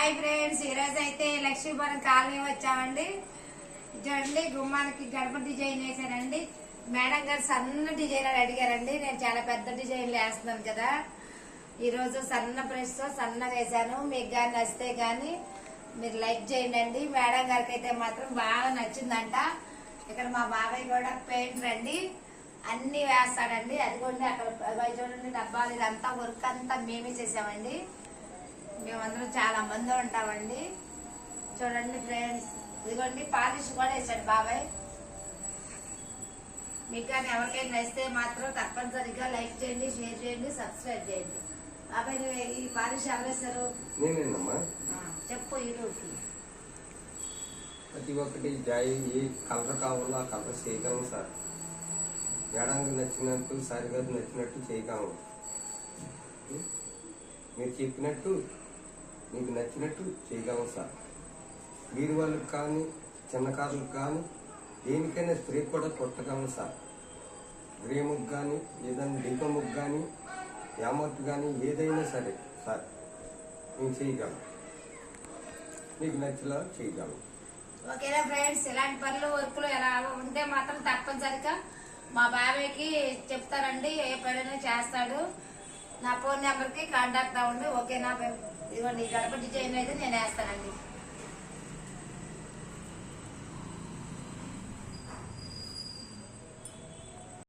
Hi friends, ఈరోజు అయితే Lakshmipuram colony వచ్చామండి. చూడండి, గుమ్మానికి గడప డిజైన్ వేసానండి. మేడం గారు సన్న డిజైన్ అడిగారండి. నేను చాలా పెద్ద డిజైన్లు వేస్తున్నాను కదా. ఈరోజు సన్న ప్రెస్ తో సన్నగా వేసాను. మీకు కానీ నచ్చితే కానీ మీరు లైక్ చేయండి. మేడం గారికి అయితే మాత్రం బాగా నచ్చిందంట. ఇక్కడ మా బాబాయ్ కూడా పెయింటర్ అండి, అన్ని వేస్తాడండి. అదిగోండి అక్కడ చూడండి డబ్బాలు, ఇదంతా వర్క్ అంతా మేమే చేసామండి. మేమందరం చాలా మంది ఉంటామండి. చూడండి ఫ్రెండ్స్, ఇదిగోండి పాలిష్ కూడా వేసాడు బాబాయ్. మీకు కానీ ఎవరికైనా నచ్చితే మాత్రం తప్పనిసరిగా లైక్ చేయండి, షేర్ చేయండి, సబ్స్క్రైబ్ చేయండి. బాబాయ్ ఈ పాలిష్ ఎవరు వేస్తారు? చెప్పు. ఈరోజు ప్రతి ఒక్కటి జాయి ఏ కలర్ కావాలో ఆ కలర్ చేయగలం సార్. మేడానికి నచ్చినట్టు, సార్ గారు నచ్చినట్టు చేయగలం. మీరు చెప్పినట్టు మీకు నచ్చినట్టు చేయగలం సార్. మీరు వాళ్ళకి కానీ చిన్న కార్లకు కానీ దేనికైనా స్ప్రే కూడా కొట్టగలం సార్. గ్రే ముగ్గు కానీ ఏదైనా దీపం ముగ్గు కానీ యామర్ట్ కానీ ఏదైనా సరే సార్ మేము చేయగలం. మీకు నచ్చేలా చేయగలం. ఓకేనా ఫ్రెండ్స్, ఇలాంటి పనులు వర్క్లు ఎలా ఉంటే మాత్రం తప్పనిసరిగా మా బాబాయ్కి చెప్తారండి. ఏ పనైనా చేస్తాడు. నా ఫోన్ నెంబర్కి కాంటాక్ట్ అవ్వండి. ఓకేనా? ఇదిగోండి, ఈ గడప డిజైన్ అయితే నేను వేస్తానండి.